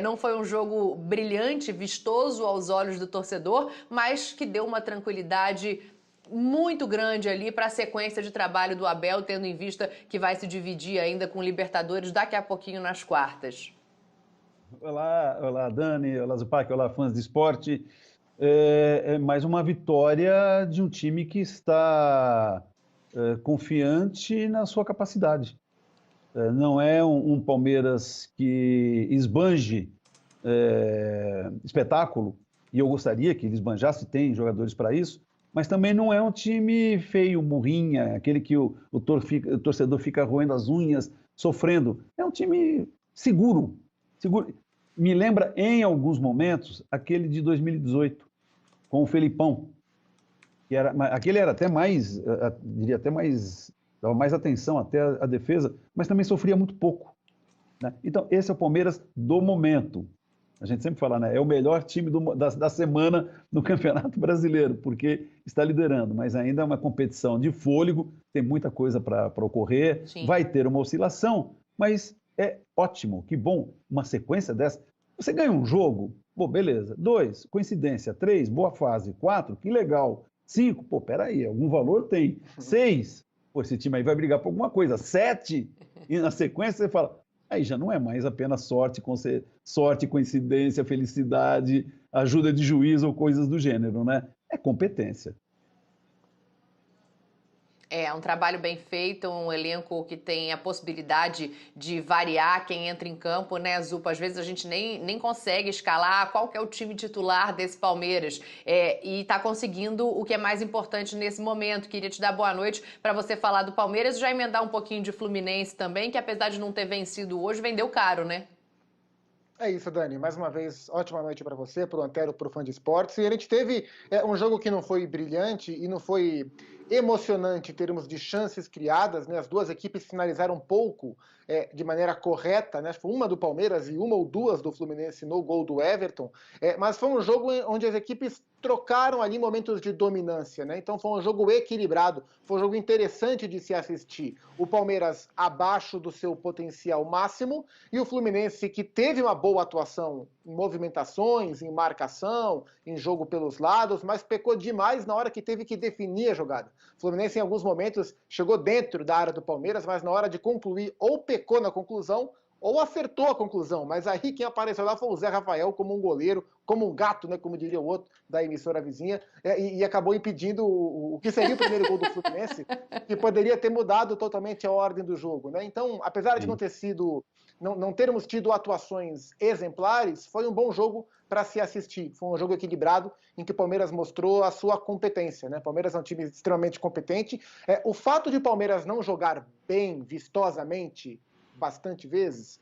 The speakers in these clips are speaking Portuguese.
Não foi um jogo brilhante, vistoso aos olhos do torcedor, mas que deu uma tranquilidade muito grande ali para a sequência de trabalho do Abel, tendo em vista que vai se dividir ainda com o Libertadores daqui a pouquinho nas quartas. Olá, olá Dani, olá Zupac, olá fãs de esporte. É mais uma vitória de um time que está confiante na sua capacidade. Não é um Palmeiras que esbanje espetáculo, e eu gostaria que ele esbanjasse, tem jogadores para isso, mas também não é um time feio, murrinha, aquele que o torcedor fica roendo as unhas, sofrendo. É um time seguro, seguro. Me lembra, em alguns momentos, aquele de 2018, com o Felipão, aquele era até mais, diria até mais, dava mais atenção até à defesa, mas também sofria muito pouco, né? Então, esse é o Palmeiras do momento. A gente sempre fala, né? É o melhor time da semana no Campeonato Brasileiro, porque está liderando, mas ainda é uma competição de fôlego, tem muita coisa para ocorrer, Sim. Vai ter uma oscilação, mas é ótimo, que bom, uma sequência dessa. Você ganha um jogo, pô, beleza. 2, coincidência. 3, boa fase. 4, que legal. 5, pô, peraí, algum valor tem. 6, pô, esse time aí vai brigar por alguma coisa. 7, e na sequência você fala, aí já não é mais apenas sorte, coincidência, felicidade, ajuda de juiz ou coisas do gênero, né? É competência. É um trabalho bem feito, um elenco que tem a possibilidade de variar quem entra em campo, né, Zupa? Às vezes a gente nem consegue escalar qual que é o time titular desse Palmeiras. E tá conseguindo o que é mais importante nesse momento. Queria te dar boa noite para você falar do Palmeiras e já emendar um pouquinho de Fluminense também, que apesar de não ter vencido hoje, vendeu caro, né? É isso, Dani. Mais uma vez, ótima noite para você, para o Antero, para o Fã de Esportes. E a gente teve um jogo que não foi brilhante e não foi emocionante em termos de chances criadas, né? As duas equipes finalizaram pouco de maneira correta, né? Foi uma do Palmeiras e uma ou duas do Fluminense no gol do Everton. Mas foi um jogo onde as equipes trocaram ali momentos de dominância, né? Então foi um jogo equilibrado, foi um jogo interessante de se assistir. O Palmeiras abaixo do seu potencial máximo e o Fluminense, que teve uma boa atuação em movimentações, em marcação, em jogo pelos lados, mas pecou demais na hora que teve que definir a jogada. O Fluminense, em alguns momentos, chegou dentro da área do Palmeiras, mas na hora de concluir, ou pecou na conclusão, ou acertou a conclusão. Mas aí quem apareceu lá foi o Zé Rafael como um goleiro, como um gato, né, como diria o outro da emissora vizinha, e acabou impedindo o que seria o primeiro gol do Fluminense, que poderia ter mudado totalmente a ordem do jogo, né? Então, apesar de não termos tido atuações exemplares, foi um bom jogo para se assistir. Foi um jogo equilibrado em que o Palmeiras mostrou a sua competência, né? O Palmeiras é um time extremamente competente. O fato de o Palmeiras não jogar bem, vistosamente, bastante vezes,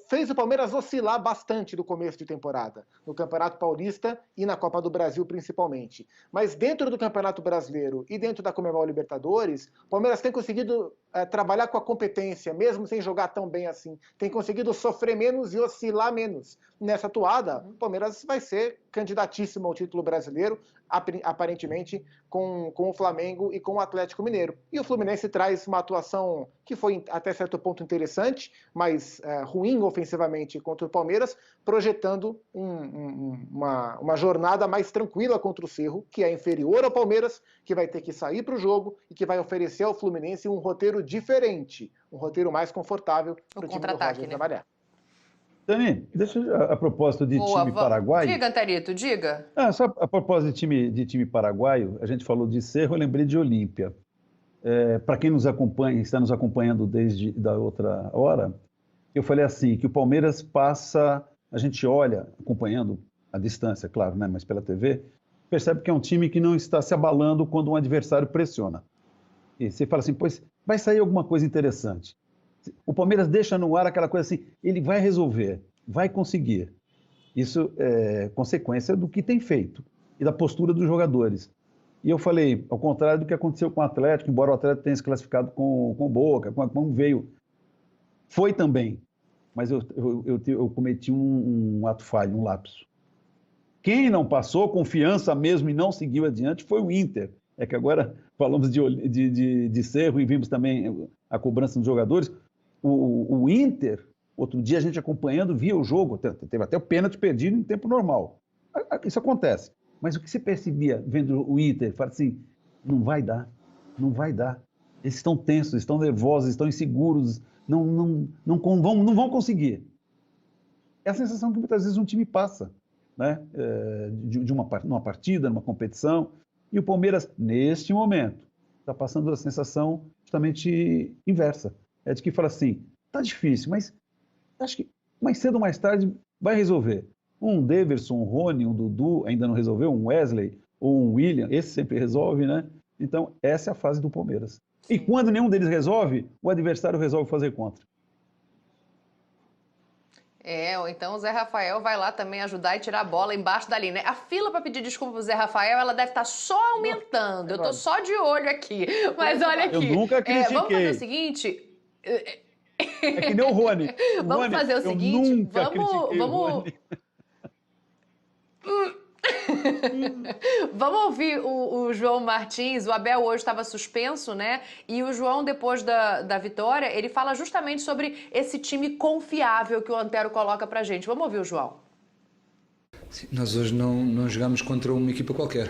fez o Palmeiras oscilar bastante no começo de temporada, no Campeonato Paulista e na Copa do Brasil principalmente. Mas dentro do Campeonato Brasileiro e dentro da Conmebol Libertadores, o Palmeiras tem conseguido trabalhar com a competência, mesmo sem jogar tão bem assim. Tem conseguido sofrer menos e oscilar menos. Nessa atuada, o Palmeiras vai ser candidatíssimo ao título brasileiro, aparentemente com o Flamengo e com o Atlético Mineiro. E o Fluminense traz uma atuação que foi até certo ponto interessante, mas ruim ofensivamente contra o Palmeiras, projetando uma jornada mais tranquila contra o Cerro, que é inferior ao Palmeiras, que vai ter que sair para o jogo e que vai oferecer ao Fluminense um roteiro diferente, um roteiro mais confortável para o time do Roger trabalhar. Dani, deixa a propósito de time paraguaio. Diga, Antarito, diga. Só a propósito de time paraguaio, a gente falou de Cerro, eu lembrei de Olímpia. Para quem nos acompanha, está nos acompanhando desde da outra hora, eu falei assim, que o Palmeiras passa, a gente olha, acompanhando a distância, claro, né, mas pela TV, percebe que é um time que não está se abalando quando um adversário pressiona. E você fala assim, pois vai sair alguma coisa interessante. O Palmeiras deixa no ar aquela coisa assim, ele vai resolver, vai conseguir. Isso é consequência do que tem feito e da postura dos jogadores. E eu falei, ao contrário do que aconteceu com o Atlético, embora o Atlético tenha se classificado com o Boca, com veio, foi também, mas eu cometi um ato falho, um lapso. Quem não passou confiança mesmo e não seguiu adiante foi o Inter. É que agora falamos de Cerro e vimos também a cobrança dos jogadores. O Inter Outro dia a gente acompanhando, via o jogo, teve até o pênalti perdido em tempo normal. Isso acontece. Mas o que você percebia vendo o Inter? Fala assim, não vai dar, não vai dar. Eles estão tensos, estão nervosos, estão inseguros, não vão conseguir. É a sensação que muitas vezes um time passa, né? Numa partida, numa competição. E o Palmeiras, neste momento, está passando a sensação justamente inversa. É de que fala assim, tá difícil, mas acho que mais cedo ou mais tarde vai resolver. Um Daverson, um Rony, um Dudu ainda não resolveu, um Wesley ou um William, esse sempre resolve, né? Então, essa é a fase do Palmeiras. Sim. E quando nenhum deles resolve, o adversário resolve fazer contra. Ou então o Zé Rafael vai lá também ajudar e tirar a bola embaixo da linha, né? A fila para pedir desculpa pro Zé Rafael, ela deve estar só aumentando. Eu tô só de olho aqui. Mas olha aqui. Eu nunca critiquei. Vamos fazer o seguinte... É que nem o Rony. Vamos fazer o seguinte, vamos... Vamos ouvir o João Martins. O Abel hoje estava suspenso, né? E o João, depois da vitória, ele fala justamente sobre esse time confiável que o Antero coloca pra gente. Vamos ouvir o João. Sim, nós hoje não jogamos contra uma equipa qualquer.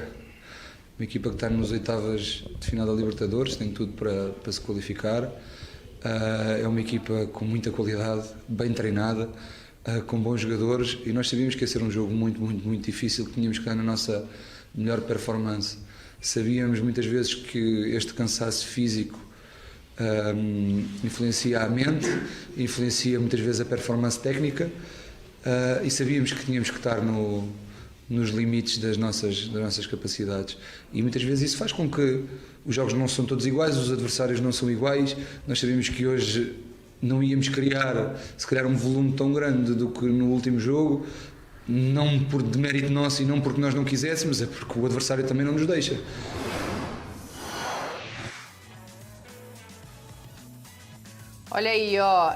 Uma equipa que está nos oitavas de final da Libertadores, tem tudo para se qualificar. É uma equipa com muita qualidade, bem treinada, com bons jogadores, e nós sabíamos que ia ser um jogo muito difícil, que tínhamos que estar na nossa melhor performance. Sabíamos muitas vezes que este cansaço físico influencia a mente, influencia muitas vezes a performance técnica, e sabíamos que tínhamos que estar nos limites das nossas capacidades, e muitas vezes isso faz com que os jogos não são todos iguais, os adversários não são iguais. Nós sabíamos que hoje não íamos criar, se calhar, um volume tão grande do que no último jogo, não por demérito nosso e não porque nós não quiséssemos, é porque o adversário também não nos deixa. Olha aí, ó,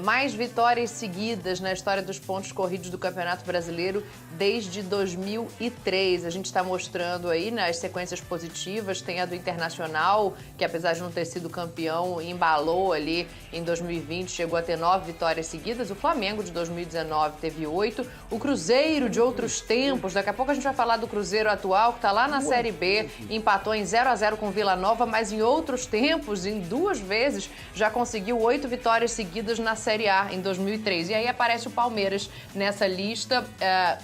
mais vitórias seguidas na história dos pontos corridos do Campeonato Brasileiro desde 2003. A gente está mostrando aí, né, as sequências positivas. Tem a do Internacional, que apesar de não ter sido campeão, embalou ali em 2020, chegou a ter 9 vitórias seguidas. O Flamengo de 2019 teve 8. O Cruzeiro de outros tempos, daqui a pouco a gente vai falar do Cruzeiro atual, que está lá na Série B, empatou em 0-0 com Vila Nova, mas em outros tempos, em 2 vezes, já conseguiu 8 vitórias seguidas na Série A em 2003. E aí aparece o Palmeiras nessa lista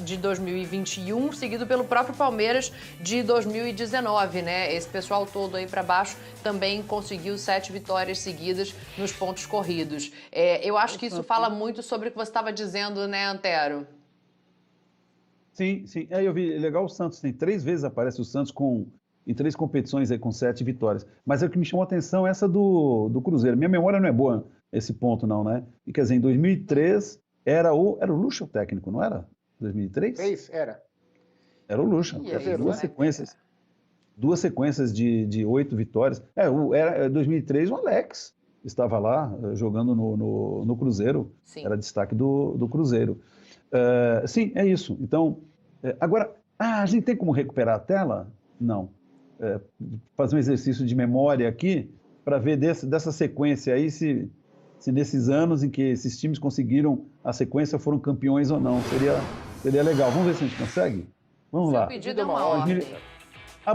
de 2021, seguido pelo próprio Palmeiras de 2019, né? Esse pessoal todo aí para baixo também conseguiu 7 vitórias seguidas nos pontos corridos. Eu acho que isso fala muito sobre o que você estava dizendo, né, Antero? Sim. Eu vi, legal, o Santos tem 3 vezes aparece o Santos em 3 competições aí com 7 vitórias. Mas o que me chamou a atenção é essa do Cruzeiro. Minha memória não é boa esse ponto não, né? E quer dizer, em 2003 era o Lucha o técnico, não era? 2003? Era. Era o Lucha. Duas sequências de 8 vitórias. Era 2003 o Alex estava lá jogando no Cruzeiro. Sim. Era destaque do Cruzeiro. Sim, é isso. Então, agora, a gente tem como recuperar a tela? Não. Fazer um exercício de memória aqui para ver dessa sequência aí se nesses anos em que esses times conseguiram a sequência foram campeões ou não. Seria legal. Vamos ver se a gente consegue? Vamos lá. Seu pedido é uma ordem.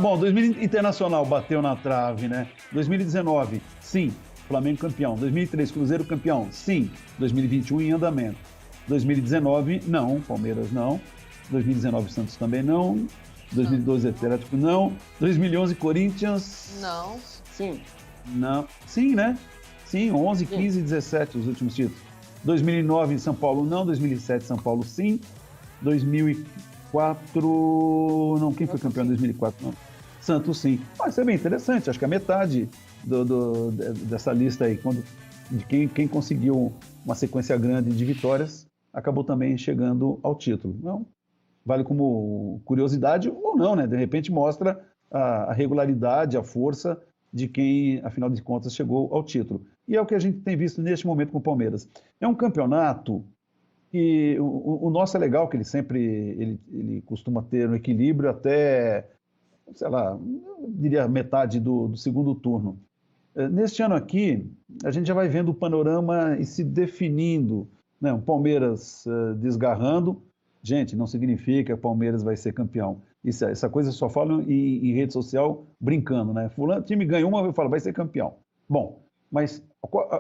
Bom, 2000 Internacional bateu na trave, né? 2019, sim, Flamengo campeão. 2003, Cruzeiro campeão, sim. 2021 em andamento. 2019, não, Palmeiras não. 2019, Santos também não. 2012, Atlético não. 2011, Corinthians... Não. Sim. Não. Sim, né? Sim, 11, 15 e 17 os últimos títulos. 2009, São Paulo não. 2007, São Paulo sim. 2004... Não, quem foi campeão em 2004? Não. Santos sim. Isso é bem interessante. Acho que a metade dessa lista aí, de quem conseguiu uma sequência grande de vitórias, acabou também chegando ao título. Não, vale como curiosidade ou não, né? De repente mostra a regularidade, a força de quem, afinal de contas, chegou ao título. E é o que a gente tem visto neste momento com o Palmeiras. É um campeonato que o nosso é legal, que ele costuma ter um equilíbrio até, sei lá, eu diria metade do segundo turno. Neste ano aqui, a gente já vai vendo o panorama e se definindo né? O Palmeiras desgarrando, gente, não significa que o Palmeiras vai ser campeão. Essa coisa só falam em rede social brincando, né? Fulano, time ganhou uma, eu falo, vai ser campeão. Bom, mas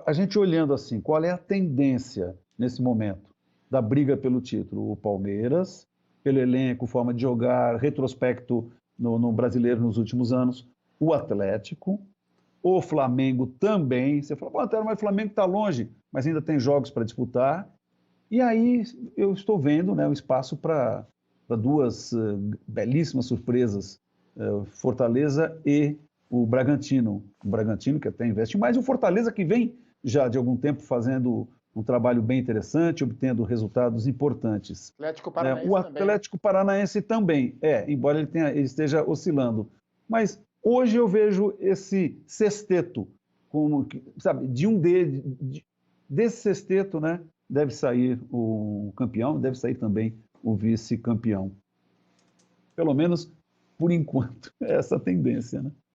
a gente olhando assim, qual é a tendência nesse momento da briga pelo título? O Palmeiras, pelo elenco, forma de jogar, retrospecto no brasileiro nos últimos anos, o Atlético, o Flamengo também. Você fala, mas o Flamengo está longe, mas ainda tem jogos para disputar. E aí eu estou vendo, né, o espaço para duas belíssimas surpresas, Fortaleza e o Bragantino. O Bragantino que até investe mais, e o Fortaleza que vem já de algum tempo fazendo um trabalho bem interessante, obtendo resultados importantes. Atlético Paranaense o Atlético Paranaense também, embora ele esteja oscilando. Mas hoje eu vejo esse sexteto, como, sabe, desse sexteto, né, deve sair o campeão, deve sair também o vice-campeão. Pelo menos por enquanto, é essa a tendência, né?